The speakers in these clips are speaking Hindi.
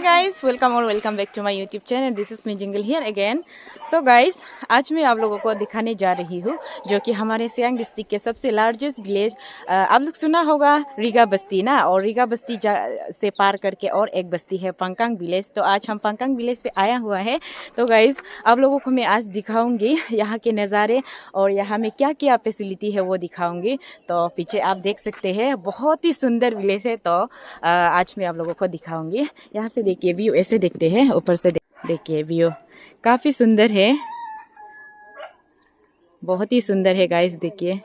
guys, welcome or welcome back to my YouTube channel. This is me Jingle here again. So guys, आज मैं आप लोगों को दिखाने जा रही हूँ जो कि हमारे सियांग डिस्ट्रिक्ट के सबसे लार्जेस्ट विलेज, आप लोग सुना होगा रीगा बस्ती ना, और रीगा बस्ती से पार करके और एक बस्ती है पंकांग विलेज। तो आज हम पंकांग विलेज पे आया हुआ है। तो गाइज आप लोगों को मैं आज दिखाऊंगी यहाँ के नज़ारे और यहाँ में क्या क्या फैसिलिटी है वो दिखाऊंगी। तो पीछे आप देख सकते हैं बहुत ही सुंदर विलेज है। तो आज मैं आप लोगों को दिखाऊंगी। यहाँ से देखिए व्यू, ऐसे देखते हैं ऊपर से देखिए व्यू काफ़ी सुंदर है, बहुत ही सुंदर है गाइस देखिए।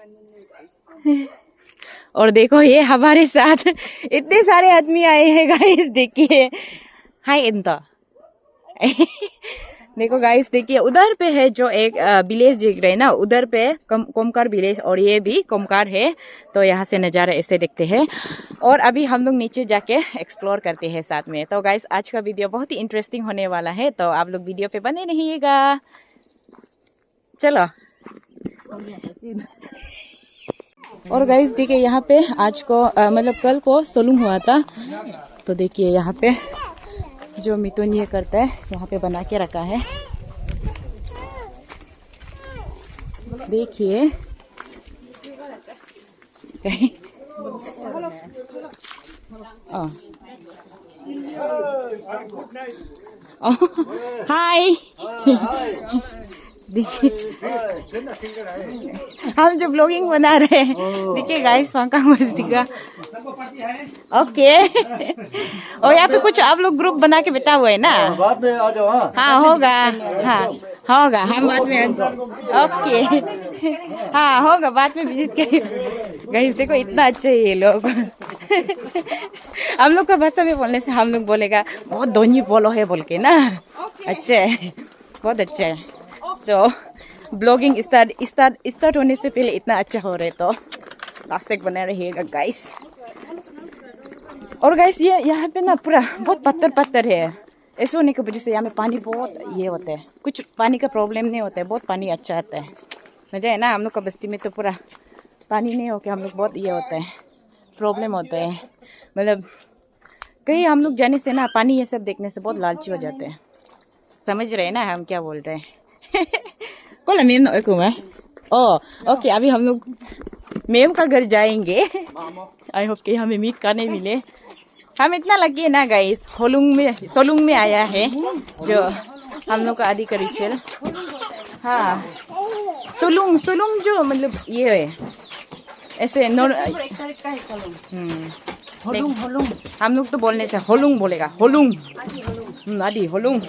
और देखो ये हमारे साथ इतने सारे आदमी आए हैं गाइस देखिए। हाय इंता देखो गाइस देखिए उधर पे है जो एक विलेज दिख रहे हैं ना, उधर पे कोमकार विलेज और ये भी कोमकार है। तो यहाँ से नज़ारा ऐसे देखते हैं और अभी हम लोग नीचे जाके एक्सप्लोर करते हैं साथ में। तो गाइस आज का वीडियो बहुत ही इंटरेस्टिंग होने वाला है, तो आप लोग वीडियो पे बने रहिएगा। चलो। और गाइस देखिए यहाँ पे आज को मतलब कल को सोलुंग हुआ था। तो देखिए यहाँ पे जो मिथुन ये करता है यहाँ पे बना के रखा है, देखिए। हाय देखिए हम जो ब्लॉगिंग बना रहे हैं, देखिए गाइस पंकांग बस्ती का। ओके और यहाँ पे कुछ आप लोग ग्रुप बना के बैठा हुआ है ना, बाद में आ जाओ। हाँ होगा, हाँ होगा, हम बाद में। ओके हाँ होगा, बाद में विजिट करेंगे। गाइस देखो इतना अच्छा है ये लोग। हम लोग का भाषा में बोलने से हम लोग बोलेगा बहुत धोनी बोलो है बोल के ना। अच्छा है, बहुत अच्छा है। जो ब्लॉगिंग स्टार्ट होने से पहले इतना अच्छा हो रहा है, तो लास्ट तक बना रहिएगा गाइस। और गाइस ये यहाँ पे ना पूरा बहुत पत्थर है। ऐसे होने की वजह से यहाँ में पानी बहुत ये होता है, कुछ पानी का प्रॉब्लम नहीं होता है, बहुत पानी अच्छा आता है। मजा है ना। हम लोग का बस्ती में तो पूरा पानी नहीं होके हम लोग बहुत ये होता है, प्रॉब्लम होता है। मतलब कहीं हम लोग जाने से ना पानी ये सब देखने से बहुत लालची हो जाते हैं। समझ रहे हैं ना हम क्या बोल रहे हैं। कौन मेम ना एक मैं ओके अभी हम लोग मेम का घर जाएंगे। आई होप कि हमें मीट करने मिले। हम इतना लकी है ना गाइस, सोलुंग में आया है जो हम लोग का आदि का रिचुअल। हाँ सोलुंग जो मतलब ये है ऐसे हम लोग तो बोलने से होलुंग बोलेगा, होलुंग आदि होलुंग।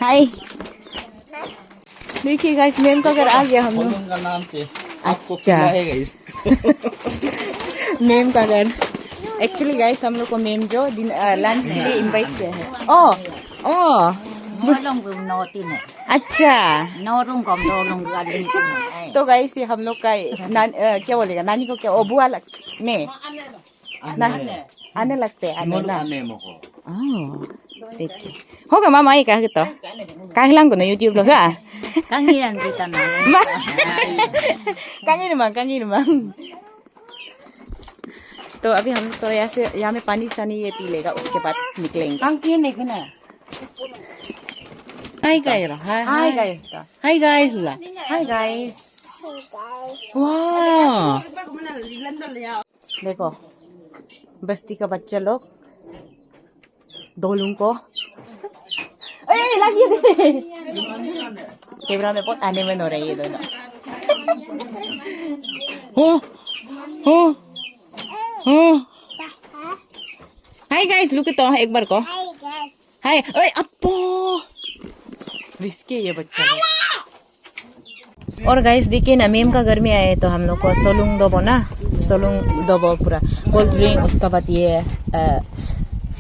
हाय देखिए गाइस मेम का घर आ गया हम लोग का नाम से। अच्छा मेम का घर। एक्चुअली गाइस हम लोग को मेम जो लंच के लिए इनवाइट किया है। अच्छा तो गाइस ये हम लोग का क्या बोलेगा, नानी को क्या बुआ ने आने लगते हैं देखिए होगा मामा ये कहा तो काहिlang को ना YouTube लोग हाँ कांगिरंग तो अभी हम तो यहाँ में पानी सानी ये पी लेगा, उसके बाद निकलेंगे। हाय गाइस वाह देखो बस्ती का बच्चा लोग दोलुंग को लगी कैमरा में बहुत आने में हो रही है दोनों। हाय गाइस लुक तो एक बार को हाय। ओए अप्पो रिस्की ये बच्चा। और गाइस देखिए ना मेम का घर में आए तो हम लोग को सोलुंग दोबो पूरा कोल्ड ड्रिंक, उसका बाद ये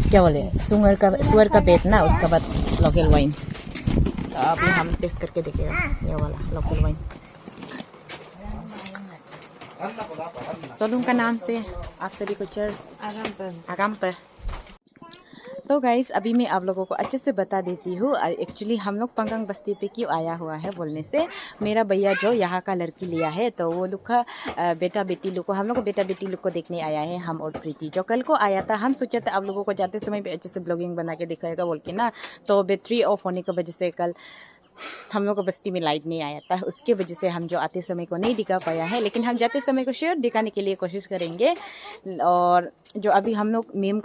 क्या बोले सुअर का पेट ना, उसका बाद लोकल वाइन। अभी हम टेस्ट करके देखेगा ये वाला लोकल वाइन। सोलुंग का नाम से आप सभी को चीयर्स। आगाम पर तो गाइस अभी मैं आप लोगों को अच्छे से बता देती हूँ। एक्चुअली हम लोग पंगंग बस्ती पे क्यों आया हुआ है बोलने से, मेरा भैया जो यहाँ का लड़की लिया है तो वो लोग का बेटा बेटी लोग को, हम लोग को बेटा बेटी लोग को देखने आया है, हम और प्रीति जो कल को आया था। हम सोचा था आप लोगों को जाते समय भी अच्छे से ब्लॉगिंग बना के दिखाएगा बोल के ना, तो बैटरी ऑफ होने की वजह से कल हम लोग को बस्ती में लाइट नहीं आया था, उसके वजह से हम जो आते समय को नहीं दिखा पाया है, लेकिन हम जाते समय को शेयर दिखाने के लिए कोशिश करेंगे। और जो अभी हम लोग मेम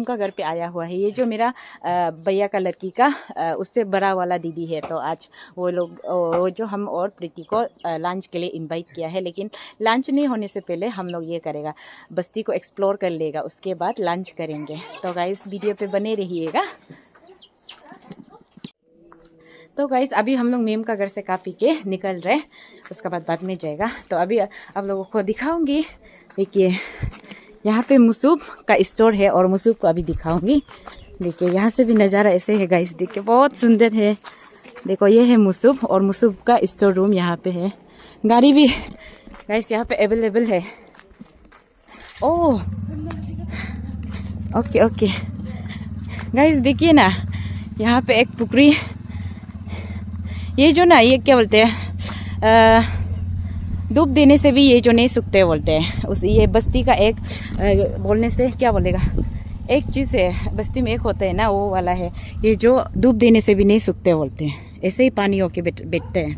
का घर पे आया हुआ है, ये जो मेरा भैया का लड़की का उससे बड़ा वाला दीदी है, तो आज वो लोग वो जो हम और प्रीति को लंच के लिए इनवाइट किया है, लेकिन लंच नहीं होने से पहले हम लोग ये करेगा, बस्ती को एक्सप्लोर कर लेगा, उसके बाद लंच करेंगे। तो गाइस वीडियो पे बने रहिएगा। तो गाइस अभी हम लोग मेम का घर से खा पी के निकल रहे, उसका बाद में जाएगा। तो अभी आप लोगों को दिखाऊंगी। देखिए यहाँ पे मुसूब का स्टोर है और मुसूब को अभी दिखाऊंगी। देखिए यहाँ से भी नज़ारा ऐसे है गाइस, देखिए बहुत सुंदर है। देखो ये है मुसूब और मुसूब का स्टोर रूम यहाँ पे है। गाड़ी भी गाइस यहाँ पे अवेलेबल है। ओह ओके ओके गाइस देखिए ना, यहाँ पे एक पुकरी, ये जो ना ये क्या बोलते हैं, धूप देने से भी ये जो नहीं सूखते बोलते हैं। उस ये बस्ती का एक बोलने से क्या बोलेगा, एक चीज़ है बस्ती में एक होता है ना, वो वाला है ये जो धूप देने से भी नहीं सूखते बोलते हैं। ऐसे ही पानी होके बैठते हैं।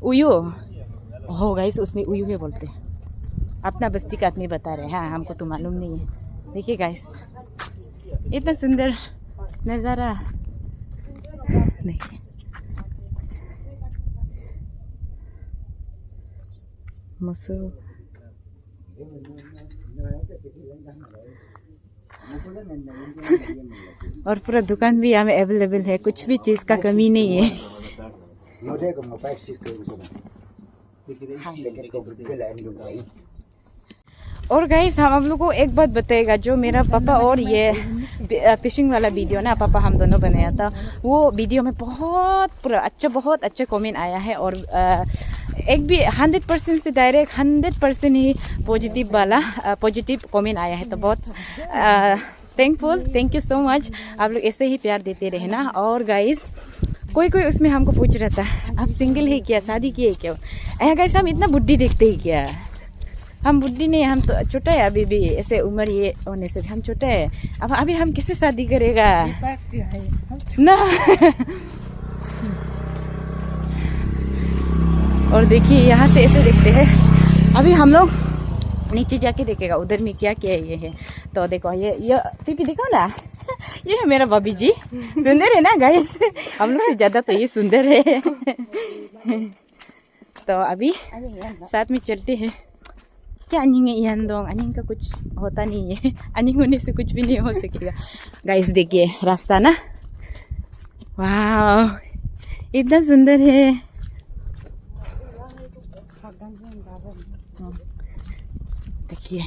उयू हो गाइस, उसमें उयू है बोलते हैं। अपना बस्ती का आदमी बता रहे हैं, हाँ हमको तो मालूम नहीं है। देखिए गाइस इतना सुंदर नज़ारा, देखिए मुसूब। और पूरा दुकान भी यहाँ में अवेलेबल है, कुछ भी चीज़ का कमी नहीं है। और गाइस हम आप लोग को एक बात बताएगा, जो मेरा पापा और ये फिशिंग वाला वीडियो ना पापा हम दोनों बनाया था, वो वीडियो में बहुत अच्छा कमेंट आया है। और एक भी 100% से डायरेक्ट 100% ही पॉजिटिव कमेंट आया है। तो बहुत थैंक यू सो मच। आप लोग ऐसे ही प्यार देते रहे ना। और गाइस कोई उसमें हमको पूछ रहा था आप सिंगल है क्या, शादी की है क्या। गाइस हम इतना बुढ़ी देखते ही क्या, हम बुढ़ी नहीं, हम तो छोटा है अभी भी, ऐसे उम्र ये होने से हम छोटा है। अब अभी हम किससे शादी करेगा ना। और देखिए यहाँ से ऐसे देखते हैं। अभी हम लोग नीचे जाके देखेगा उधर में क्या क्या ये है। तो देखो ये पीपी देखो ना, ये है मेरा भाभी जी, सुंदर है ना गाइस, हम लोग से ज्यादा तो ये सुंदर है। तो अभी साथ में चलते हैं। क्या अनिंग है यहाँ दो, अनिंग का कुछ होता नहीं है, अनिंग होने से कुछ भी नहीं हो सकेगा। गाइस देखिए रास्ता ना, वाह इतना सुंदर है। देखिए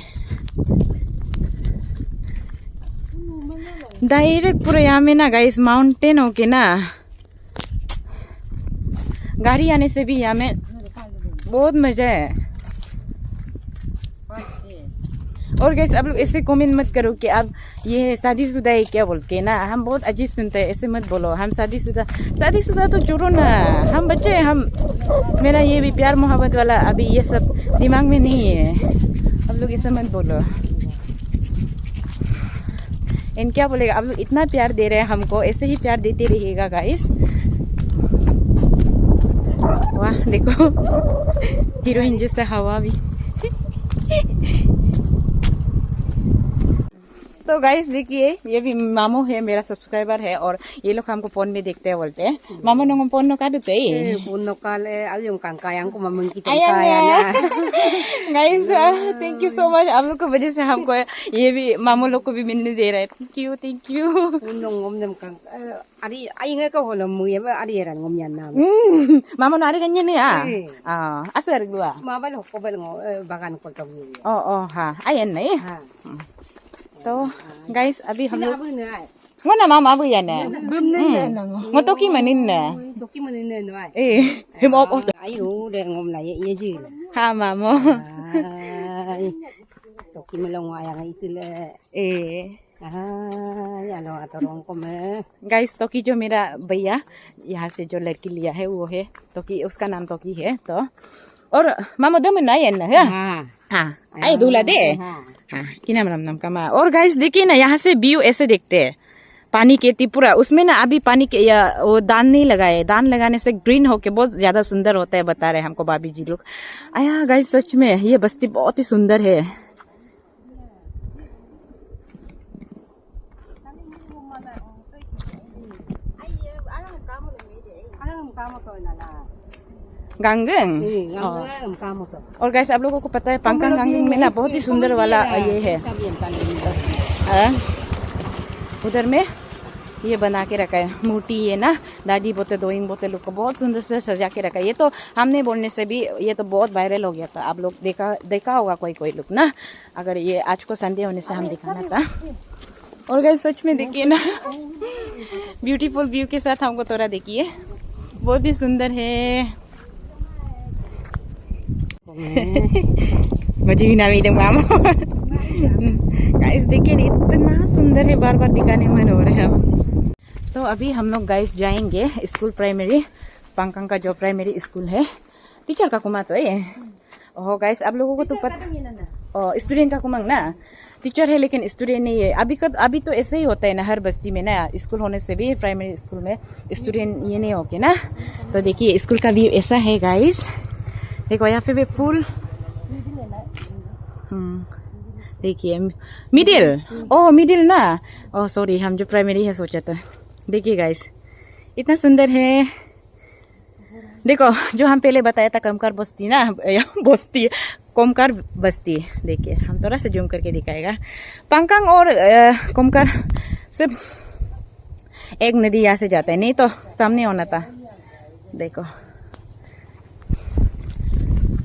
डायरेक्ट पूरा यहाँ में ना गाइस माउंटेन होके ना, गाड़ी आने से भी यहाँ में बहुत मजा है। और गाइस आप लोग ऐसे कमेंट मत करो कि आप ये शादीशुदा है क्या बोल के ना, हम बहुत अजीब सुनते हैं, ऐसे मत बोलो। हम शादीशुदा तो छोड़ो ना, हम बच्चे हैं। हम मेरा ये भी प्यार मोहब्बत वाला अभी ये सब दिमाग में नहीं है, आप लोग ऐसे मत बोलो। इन क्या बोलेगा, आप लोग इतना प्यार दे रहे हैं हमको, ऐसे ही प्यार देते रहिएगा गाइस। वाह देखो हीरोइन जैसा हवा भी। तो गाइस देखिए ये भी मामू है, मेरा सब्सक्राइबर है, और ये लोग हमको फोन में देखते हैं बोलते हैं। मामू नोंग फोन नो का देते हैं फोन नो का ले आयुं कांकायांग को मामू की कांकाया ना। Guys thank you so much, आप लोग की वजह से हमको ये भी मामू लोग को भी मिलने दे रहे हैं। Thank you. नोंग नम कांग अरे आइंगे को होलो मुये बा अरे रन ngom yan na मामू नारे गन्या ने आ असर गua माबा लो को बल बागान को तो ओ हां आयन नहीं। तो गाइस अभी हम लोग ngona mama bu ya na ngotoki manin na toki manin na him op ayu de ngom la ye ji ha mamo कि मैं लोग आया नहीं तिले ए या लो तो रोंग को मैं गाइस तोकी जो मेरा भैया यहाँ से जो लड़की लिया है वो है तोकी, उसका नाम तोकी है। तो और मामा दम नहीं है ना? हाँ हाँ आई दूल्हा दे हाँ कि नाम राम नाम का माँ। और गाइस देखिए ना यहाँ से व्यू ऐसे देखते हैं पानी के त्रिपुरा। उसमें ना अभी पानी के या वो दान नहीं लगाए, दान लगाने से ग्रीन होके बहुत ज्यादा सुंदर होता है बता रहे हमको भाभी जी लोग। आया गाइस सच में ये बस्ती बहुत ही सुंदर है। गांगंग और गाइस आप लोगों को पता है पंकांग गांगंग में ना बहुत ही सुंदर वाला ये है। उधर में ये बना के रखा है मूर्ति, ये ना दादी बोते दोइंग बोते लोग को बहुत सुंदर से सजा के रखा है। ये तो हमने बोलने से भी ये तो बहुत वायरल हो गया था, आप लोग देखा होगा कोई लोग ना। अगर ये आज को संडे होने से हम दिखाना था। और गाइस सच में देखिए ना ब्यूटीफुल व्यू के साथ हमको थोड़ा देखिए बहुत ही सुंदर है। मुझे भी ना मिले मामा गाइस देखिए इतना सुंदर है, बार बार दिखाने मन हो रहे हैं। तो अभी हम लोग गाइस जाएंगे स्कूल प्राइमरी, पंकांग का जो प्राइमरी स्कूल है। टीचर का कुमार तो है ओह गाइस आप लोगों को तो पता स्टूडेंट का कुमांग ना टीचर है लेकिन स्टूडेंट नहीं है। अभी तो ऐसे ही होता है ना हर बस्ती में ना, स्कूल होने से भी प्राइमरी स्कूल में स्टूडेंट ये नहीं होके ना। तो देखिए स्कूल का व्यू ऐसा है गाइस, देखो यहाँ पे भी फुल देखिए मिडिल मिडिल ना सॉरी हम जो प्राइमरी है सोचा था। देखिए गाइस इतना सुंदर है। देखो जो हम पहले बताया था कमकार बस्ती ना बस्ती कोमकार बस्ती, देखिए हम थोड़ा सा जूम करके दिखाएगा। पंकांग और कोमकार सिर्फ एक नदी यहाँ से जाता है, नहीं तो सामने होना था। देखो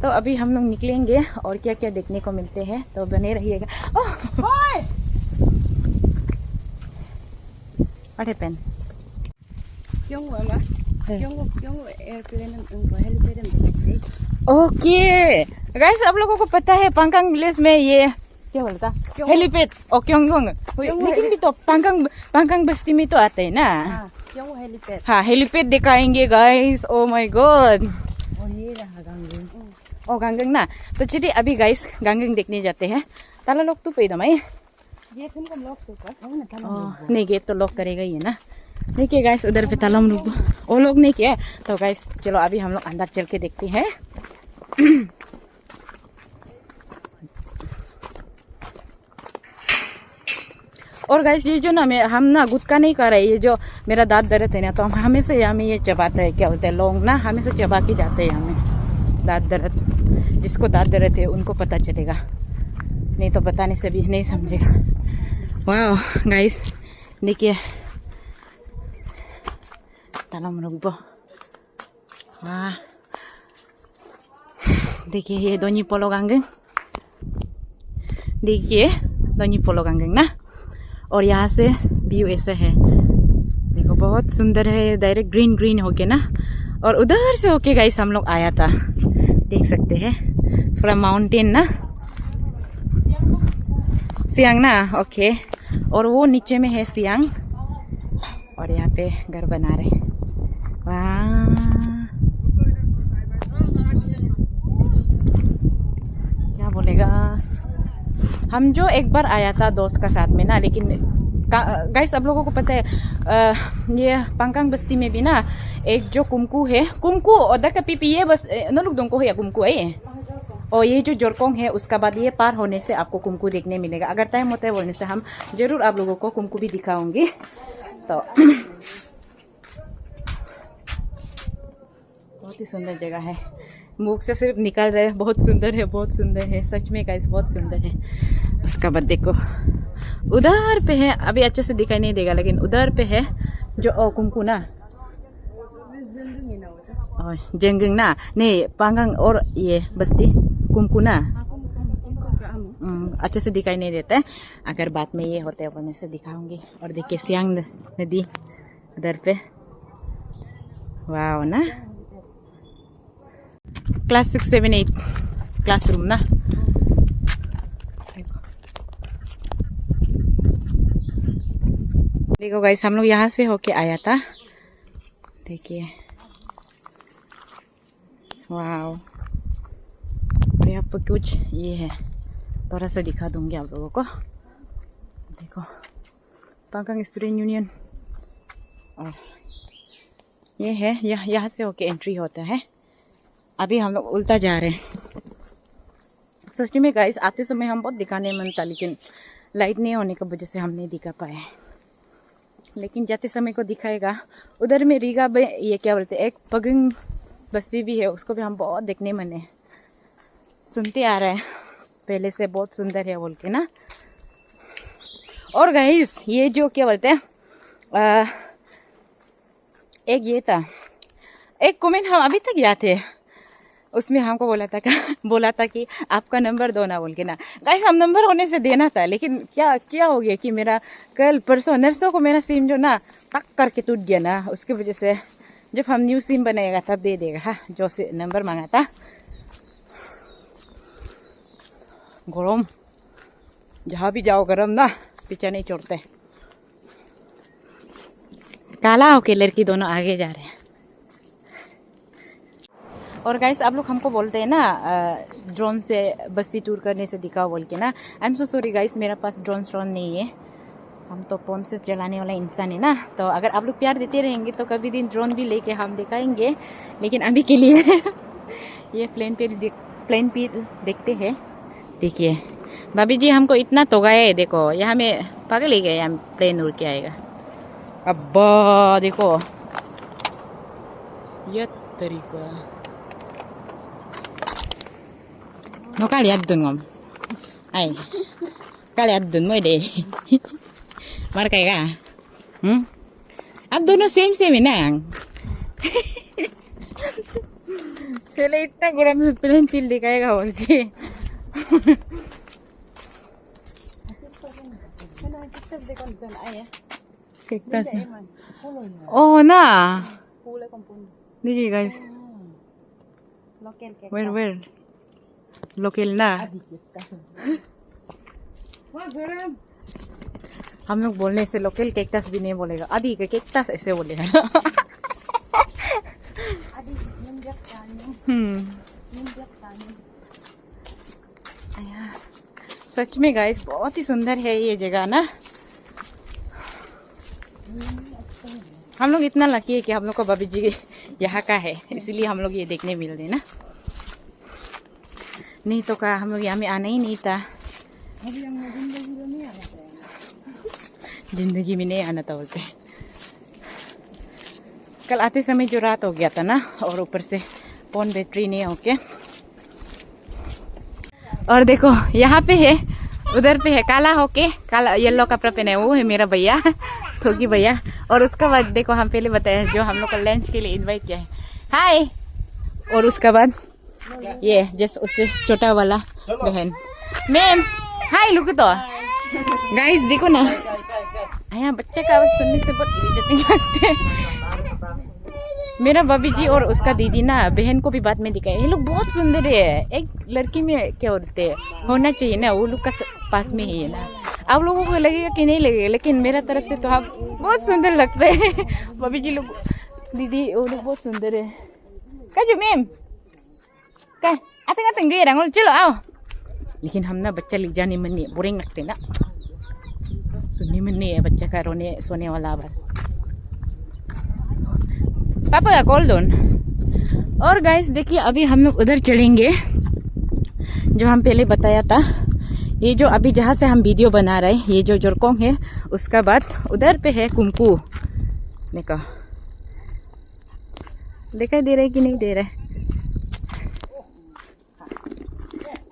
तो अभी हम लोग निकलेंगे और क्या क्या देखने को मिलते हैं तो बने रहिएगा। What happened? ओके गाइस आप लोगों को पता है पंकांग विलेज में ये क्या बोलता हेलीपैड और क्योंगोंग, लेकिन भी तो पंकांग बस्ती में तो आता है ना। हाँ हेलीपैड दिखाएंगे गाइस। ओ माय गॉड ओ गांगंग ना। तो चलिए अभी गाइस गांगंग देखने जाते हैं। ताला लॉक तो पैदा मैं नहीं गेट तो लॉक करेगा ही है ना। देखिए गाइस उधर पे ताला लोग वो लोग नहीं किया। तो गाइस चलो अभी हम लोग अंदर चल के देखते हैं। और गाइस ये जो ना हम ना गुटका नहीं कर रहे, ये जो मेरा दांत दर्द है ना तो हम हमेशा यहाँ में ये चबाते हैं, क्या बोलते हैं लोग ना हमेशा चबा के जाते हैं यहाँ में दांत दर्द। जिसको दांत दर्द है उनको पता चलेगा, नहीं तो बताने से भी नहीं समझेगा। वाह गाइस देखिए तालाब रुक वाह देखिए ये दोनी पोलो गांगंग, देखिए दोनी पोलो गांगंग ना। और यहाँ से व्यू ऐसा है, देखो बहुत सुंदर है, डायरेक्ट ग्रीन ग्रीन होके ना। और उधर से होके गाइस हम लोग आया था, देख सकते हैं फ्रॉम माउंटेन ना सियांग ना। ओके और वो नीचे में है सियांग और यहाँ पे घर बना रहे। वाह क्या बोलेगा। हम जो एक बार आया था दोस्त का साथ में ना, लेकिन गाइस आप लोगों को पता है ये पंकांग बस्ती में भी ना एक जो कुमकू है, कुमकू और का पीपी ये बस नलुक दोंको है कुमकू है। और ये जो जोरकोंग है उसका बाद ये पार होने से आपको कुमकू देखने मिलेगा। अगर टाइम होता है बोलने से हम जरूर आप लोगों को कुमकू भी दिखाऊंगी। तो बहुत ही सुंदर जगह है, मुख से सिर्फ निकल रहे हैं बहुत सुंदर है, बहुत सुंदर है सच में गाइस, बहुत सुंदर है। उसका बाद देखो उधर पे है, अभी अच्छे से दिखाई नहीं देगा लेकिन उधर पे है जो कुमकू ना और जेंगंग ना, नहीं पंकांग और ये बस्ती कुमकू ना अच्छे से दिखाई नहीं देता है। अगर बाद में ये होते हैं बोलने से दिखाऊंगी। और देखिए सियांग नदी उधर पे, वाह ना। क्लास 6, 7, 8 क्लासरूम ना, देखो गाइस, हम लोग यहाँ से होके आया था। देखिए, वाओ। और यहाँ पर कुछ ये है, थोड़ा सा दिखा दूंगी आप लोगों को। देखो, पांगकांग स्टूडेंट यूनियन। और ये है, यहाँ से होके एंट्री होता है। अभी हम लोग उल्टा जा रहे हैं। सच में गाइस, आते समय हम बहुत दिखाने मन था, लेकिन लाइट नहीं होने की वजह से हम नहीं दिखा पाए। लेकिन जाते समय को दिखाएगा। उधर में रीगा में ये क्या बोलते हैं, एक पगंग बस्ती भी है, उसको भी हम बहुत देखने मन है। सुनते आ रहा है पहले से, बहुत सुंदर है बोल के ना। और गाइस, ये जो क्या बोलते हैं, एक ये था, एक कमेंट हम अभी तक याद है, उसमें हमको बोला था कि आपका नंबर दो ना बोल के ना। गाइस, हम नंबर होने से देना था, लेकिन क्या हो गया कि मेरा कल परसों नरसों को मेरा सिम जो ना टक करके टूट गया ना, उसकी वजह से जब हम न्यू सिम बनाएगा तब दे देगा। हाँ, जो से नंबर मांगा था। गरम, जहाँ भी जाओ गरम ना, पीछे नहीं छोड़ते। काला होके लड़की दोनों आगे जा रहे हैं। और गाइस, आप लोग हमको बोलते हैं ना ड्रोन से बस्ती टूर करने से दिखाओ बोल के ना। I am so sorry guys, मेरा पास ड्रोन नहीं है। हम तो फोन से चलाने वाला इंसान है ना। तो अगर आप लोग प्यार देते रहेंगे तो कभी दिन ड्रोन भी लेके हम दिखाएंगे। लेकिन अभी के लिए ये प्लेन पे देखते हैं। देखिए भाभी जी, हमको इतना तोगाया है। देखो, यहाँ में पागल ही गए, हम प्लेन उड़ के आएगा। अब्बा देखो ये तरीका nó cá lihat dun ngom ai cá lihat dun mới đi mar cái ga अब दोनों सेम सेम है ना। पहले इतना गरम में प्लेन फील दिखाएगा बोल के। Oh ना, देखिए गाइस, where लोकल ना। हम लोग बोलने से लोकल कैक्टस भी नहीं बोलेगा, आदि का कैक्टस ऐसे बोलेगा। सच में गाइस, बहुत ही सुंदर है ये जगह ना। हम लोग इतना लकी है कि हम लोग को भाभी जी यहाँ का है, इसलिए हम लोग ये देखने मिल रहे ना। नहीं तो क्या, हम लोग यहाँ में आना ही नहीं था। जिंदगी में नहीं आना था बोलते। कल आते समय जो रात हो गया था ना, और ऊपर से फोन बैटरी नहीं होके। और देखो यहाँ पे है, उधर पे है काला होके, काला येलो कपड़ा पहने, वो है मेरा भैया, थोकी भैया। और उसका बाद देखो, हम पहले बताया जो हम लोग को लंच के लिए इनवाइट किया है, हाय। और उसका बाद ये जैसे उससे छोटा वाला बहन, मैम हाय। लुक तो गाइस देखो ना, यहाँ बच्चे का आवाज सुनने से बहुत इरिटेटिंग लगते हैं। मेरा भाभी जी और उसका दीदी ना बहन को भी बाद में दिखाया, ये लोग बहुत सुंदर है। एक लड़की में क्या होते हैं होना चाहिए ना, वो लोग का पास में ही है ना। आप लोगों को लगेगा कि नहीं लगेगा, लेकिन मेरा तरफ से तो आप बहुत सुंदर लगते हैं। भाभी जी लोग, दीदी वो लोग बहुत सुंदर है। काजू मैम क्या आते गए रंगोल, चलो आओ। लेकिन हम ना बच्चा ले जाने मन नहीं, बोरिंग लगते ना, सुनने मन नहीं है बच्चा का रोने सोने वाला आवाज। पापा का कॉल दोन। और गाइस देखिए, अभी हम लोग उधर चलेंगे जो हम पहले बताया था। ये जो अभी जहाँ से हम वीडियो बना रहे हैं, ये जो जोरकोंग है, उसका बाद उधर पे है कुमकू। देखो, दिखाई दे रहा है कि नहीं दे रहा है?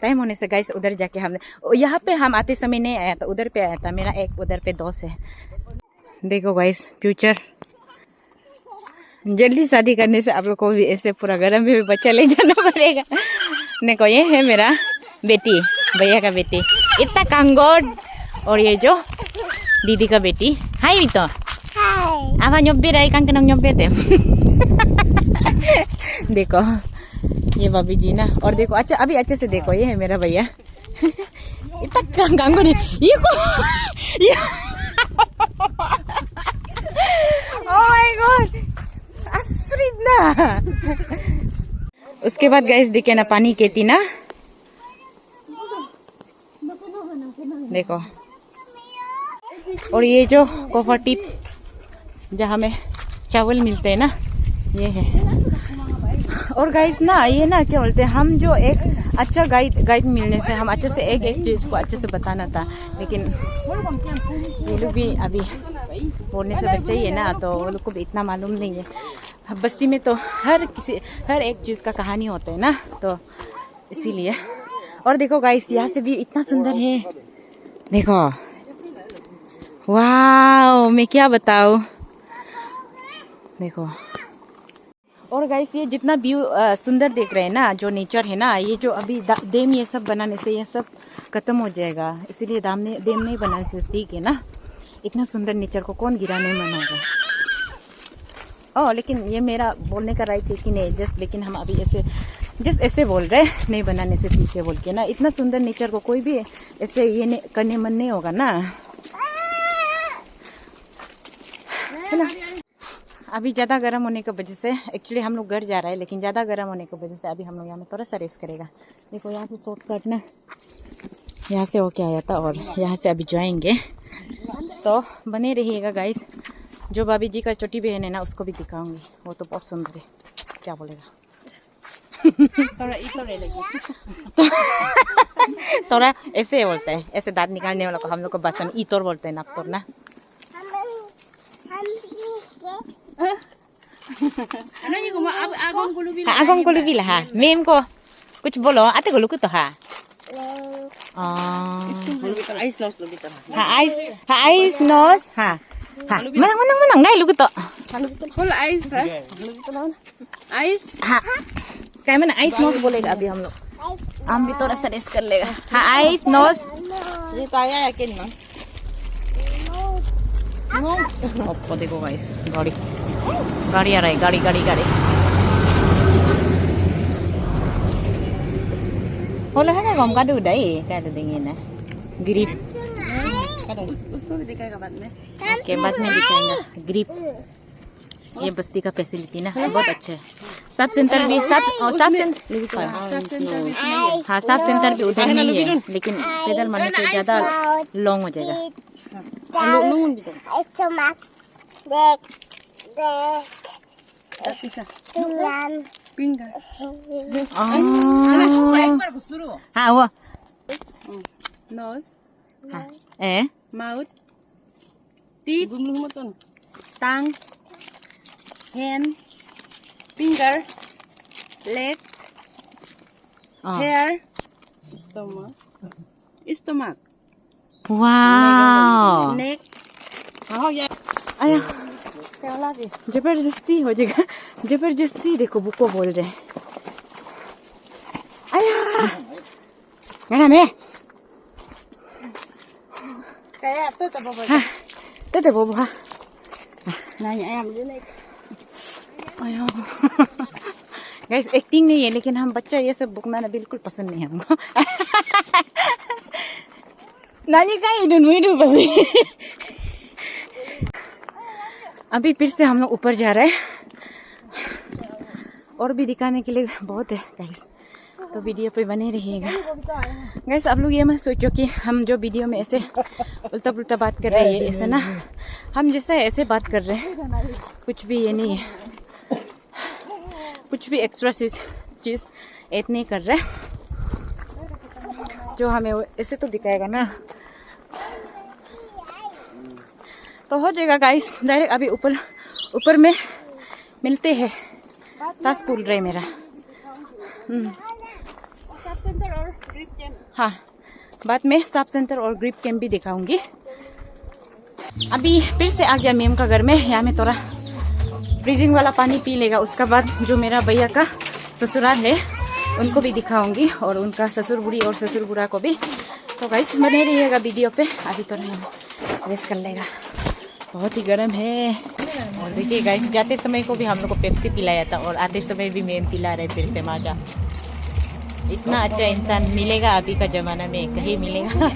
टाइम होने से गाइस उधर जाके हमने, यहाँ पे हम आते समय नहीं आया था, उधर पे आया था। मेरा एक उधर पे दोस्त है। देखो गाइस, फ्यूचर जल्दी शादी करने से आप लोग को भी ऐसे पूरा गरम में भी बच्चा ले जाना पड़ेगा। देखो, ये है मेरा बेटी, भैया का बेटी, इतना कांगोड। और ये जो दीदी का बेटी, हाय तो आप नब्बे रही कंक नब्बे थे। देखो ये भाभी जी ना। और देखो, अच्छा अभी अच्छे से देखो, ये है मेरा भैया। इतना कांगोड, ये को Oh my God! आसुरित ना। उसके बाद गाइस देखे ना पानी कहती ना, देखो। और ये जो कोऑपरेटिव जहाँ में चावल मिलते हैं ना, ये है। और गाइस ना ये ना क्या बोलते हैं, हम जो एक अच्छा गाइड मिलने से हम अच्छे से एक चीज को अच्छे से बताना था, लेकिन ये लोग भी अभी बोलने से बच्चे ही है ना, तो वो लोग को भी इतना मालूम नहीं है। बस्ती में तो हर एक चीज का कहानी होता है ना, तो इसीलिए। और देखो गाइस यहाँ से भी इतना सुंदर है, देखो। वाह, मैं क्या बताऊँ, देखो। और गाइस ये जितना व्यू सुंदर देख रहे हैं ना, जो नेचर है ना, ये जो अभी डैम ये सब बनाने से ये सब खत्म हो जाएगा, इसीलिए डैम नहीं बनाने से ठीक है ना। इतना सुंदर नेचर को कौन गिराने मनाएगा। लेकिन ये मेरा बोलने का राइट है कि नहीं, लेकिन हम अभी ऐसे बोल रहे हैं, नहीं बनाने से ठीक है बोल के ना। इतना सुंदर नेचर को कोई भी ऐसे ये करने मन नहीं होगा ना, है ना। अभी ज़्यादा गर्म होने की वजह से एक्चुअली हम लोग घर जा रहे हैं, लेकिन ज़्यादा गर्म होने की वजह से अभी हम लोग यहाँ में थोड़ा सा रेस्ट करेगा। देखो यहाँ से शॉर्टकट ना, यहाँ से होके आया था और यहाँ से अभी जाएंगे, तो बने रहिएगा गाइस। जो भाभी जी का छोटी बहन है ना, उसको भी दिखाऊंगी, वो तो बहुत सुंदर है, क्या बोलेगा। थोड़ा ऐसे बोलते हैं, ऐसे दांत निकालने वाला को हम लोग को बसन ईतोर बोलते हैं, नापतोर ना। Agong ko lubi lah ha. Mem ko. Kuch bolo, ate ko lukut ha. Ice nose lubi ta. Ha ice nose ha. Ha. Manang ngai lukut to. Full ice ha. Ice. Ha. Kaya mana ice nose बोलेगा अभी हम लोग. हम भी थोड़ा सा रेस्ट कर लेगा. हाँ ice nose. ये तो आया है क्या ना? ओप्पो देखो गाइस, गाड़ी आ रहा है, गाड़ी बोला है ना हम का दूध है, क्या तो देंगे ना ग्रिप, उसको भी दिखाएगा बाद में। ओके, बाद में दिखाएगा ग्रिप। ये बस्ती का फैसिलिटी ना बहुत अच्छा है। सब सेंटर भी सब सेंटर भी उधर नहीं है, लेकिन पैदल मारने से ज्यादा लॉन्ग हो जाएगा। हाँ वो nose, mouth, teeth, tongue, hand, finger, leg, hair, stomach, wow, neck, आया जबरदस्ती हो जाएगा, जबरदस्ती। देखो बुको बोल रहे हैं, आया क्या नाम है? तो बोबो हाँ नहीं आया मुझे नहीं आया। गाइस एक्टिंग नहीं है, लेकिन हम बच्चा ये सब बुकना ना बिल्कुल पसंद नहीं है हमको। नानी का ही अभी फिर से हम लोग ऊपर जा रहे हैं, और भी दिखाने के लिए बहुत है गाइस, तो वीडियो पे बने रहिएगा। गाइस आप लोग ये मत सोचो कि हम जो वीडियो में ऐसे उल्टा पुल्टा बात कर रहे हैं, ऐसे ना हम जैसे ऐसे बात कर रहे हैं, कुछ भी ये नहीं है, कुछ भी एक्स्ट्रा चीज़ ऐड नहीं कर रहे, जो हमें ऐसे तो दिखाएगा ना, तो हो जाएगा गाइस। डायरेक्ट अभी ऊपर में मिलते हैं। सांस फूल रहे मेरा। हाँ, बाद में सब सेंटर और ग्रिप कैंप भी दिखाऊंगी। अभी फिर से आ गया मेम का घर में, यहाँ में थोड़ा फ्रीजिंग वाला पानी पी लेगा। उसका बाद जो मेरा भैया का ससुराल है उनको भी दिखाऊंगी, और उनका ससुर बुढ़ी और ससुर बुढ़ा को भी। तो गाइस बने रहिएगा वीडियो पे। अभी तो रेस्ट कर लेगा, बहुत ही गर्म है। और देखिए गाइस, जाते समय को भी हम लोग को पेप्सी पिलाया था, और आते समय भी मेम पिला रहे फिर से माजा। इतना अच्छा इंसान मिलेगा अभी का जमाना में, कहीं मिलेगा।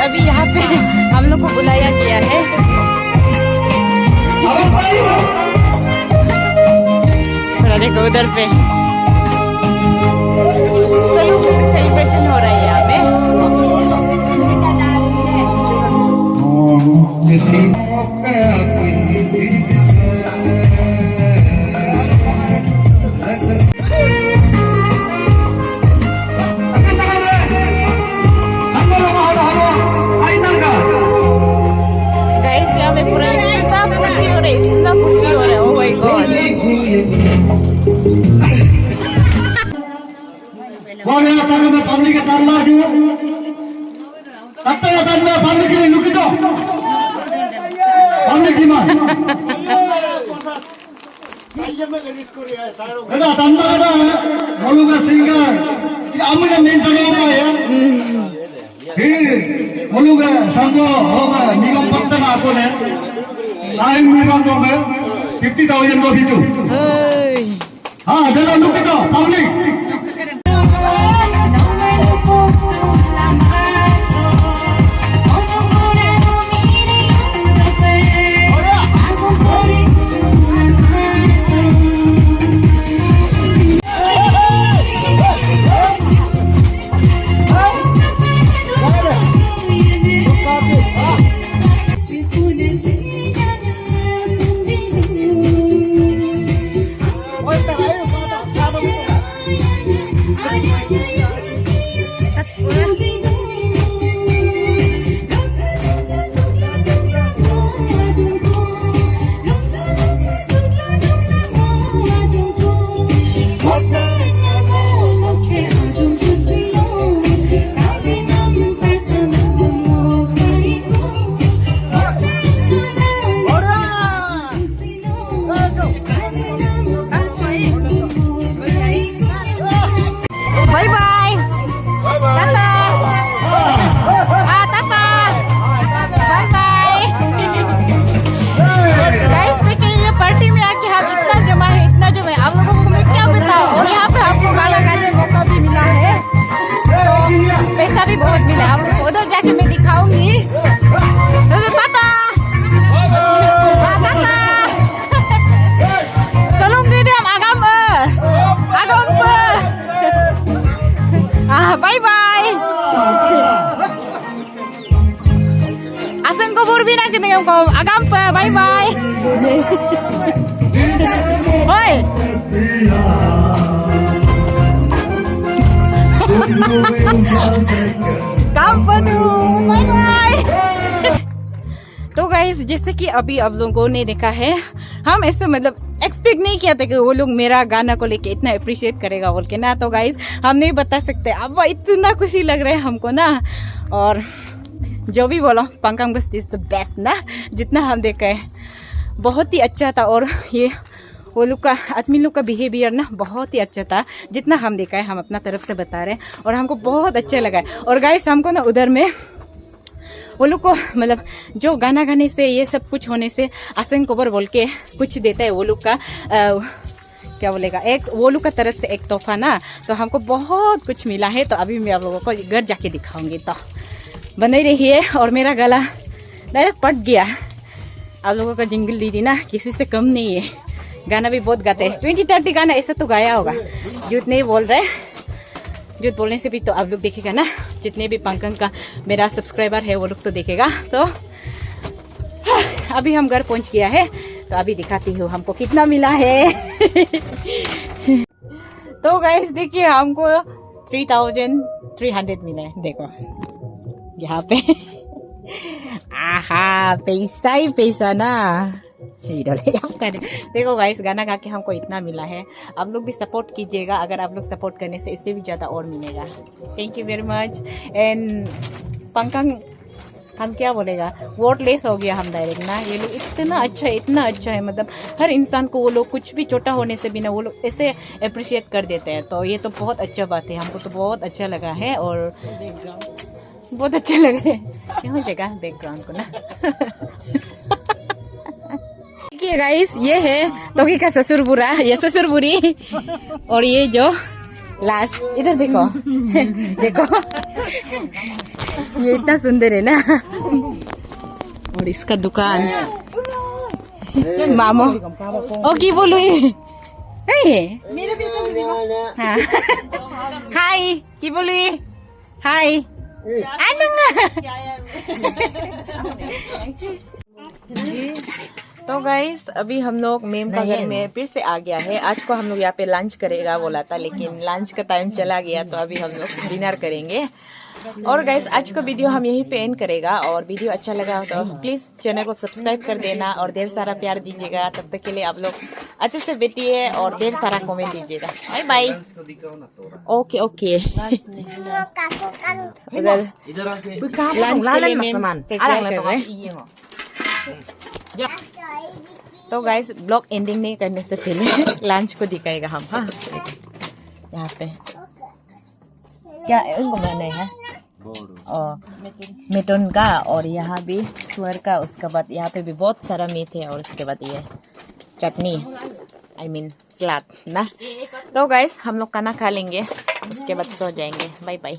अभी यहाँ पे हम लोग को बुलाया गया है। थोड़ा देखो उधर पे सलून का सेलिब्रेशन हो रहा है यहाँ पे। family ke साथ laju तब तक मैं family के लिए लुकी तो family की मां बेटा तंदा बेटा बोलू का सिंगर ये अम्मी मेन चलो का है बोलू का संतो होगा निगम पत्तन आपको ने लाइन निगम तो में 50,000 को भी तो हाँ चलो लुकी तो family भी बहुत मिला। आपको उधर जाके मैं दिखाऊंगी। ताता Tolong diam agam bye bye. Asan ko burbi na kinagam ko agam bye bye. Hoy. Bye bye. तो गाइस जैसे कि अभी आप लोगों ने देखा है, हम ऐसे मतलब एक्सपेक्ट नहीं किया था कि वो लोग मेरा गाना को लेके इतना अप्रिशिएट करेगा बोल के ना। तो गाइस हम नहीं बता सकते, अब इतना खुशी लग रहा है हमको ना। और जो भी बोलो पंकांग बस्ती इज द बेस्ट ना, जितना हम देखा है बहुत ही अच्छा था। और ये वो लोग का आदमी लोग का बिहेवियर ना बहुत ही अच्छा था, जितना हम देखा है हम अपना तरफ से बता रहे हैं और हमको बहुत अच्छा लगा है। और गाइस हमको ना उधर में वो लोग को मतलब जो गाना गाने से ये सब कुछ होने से आसन कोबर बोल के कुछ देता है वो लोग का क्या बोलेगा, एक वो लोग का तरफ से एक तोहफा ना। तो हमको बहुत कुछ मिला है। तो अभी मैं आप लोगों को घर जाके दिखाऊंगी, तो बने रहिए। और मेरा गला डायरेक्ट पट गया, आप लोगों का जिंगल दीदी ना किसी से कम नहीं है। गाना भी बहुत गाते हैं, 20-30 गाना ऐसा तो गाया होगा, झूठ नहीं बोल रहे। झूठ बोलने से भी तो आप लोग देखेगा ना, जितने भी पंकज का मेरा सब्सक्राइबर है वो लोग तो देखेगा। तो अभी हम घर पहुंच गया है, तो अभी दिखाती हूँ हमको कितना मिला है। तो गाइस देखिए हमको 3,300 मिला है, देखो यहाँ पे। आहा पैसा ही पैसा ना। देखो गाइस गाना गा के हमको इतना मिला है। आप लोग भी सपोर्ट कीजिएगा, अगर आप लोग सपोर्ट करने से इससे भी ज़्यादा और मिलेगा। Thank you very much. And Pankaj हम क्या बोलेगा, वोटलेस हो गया हम डायरेक्ट ना। ये लोग इतना अच्छा है, इतना अच्छा है, मतलब हर इंसान को वो लोग कुछ भी छोटा होने से भी ना वो लोग ऐसे अप्रिशिएट कर देते हैं। तो ये तो बहुत अच्छा बात है, हमको तो बहुत अच्छा लगा है। और बहुत अच्छा लगा है क्यों जगह बैकग्राउंड को ना। देखिए गाइस ये है तोकी का ससुर बुरा, ये ससुर बुरी। और ये जो लास्ट इधर देखो देखो ये इतना सुंदर है ना। और इसका दुकान मामो ओके बोलो ये हाँ हाय की बोलो ये हाय तो गाइस अभी हम लोग मेम का घर में फिर से आ गया है। आज को हम लोग यहाँ पे लंच करेगा बोला था, लेकिन लंच का टाइम चला गया तो अभी हम लोग डिनर करेंगे। और गाइस आज का वीडियो हम यहीं पे एंड करेगा। और वीडियो अच्छा लगा हो तो प्लीज चैनल को सब्सक्राइब कर देना और ढेर सारा प्यार दीजिएगा। तब तक के लिए आप लोग अच्छे से बैठिए और ढेर सारा कमेंट दीजिएगा। Bye bye. ओके ओके उधर लंच के लिए मेम तैयार कर रहे हैं। तो गाइस ब्लॉग एंडिंग नहीं करने से पहले लंच को दिखाएगा हम। हाँ यहाँ पे क्या उनको बनाए हैं मेटन का, और यहाँ भी सुअर का। उसके बाद यहाँ पे भी बहुत सारा मीट है और उसके बाद ये चटनी आई मीन सलाद ना। तो गाइस हम लोग खाना खा लेंगे, उसके बाद सो जाएंगे। Bye bye.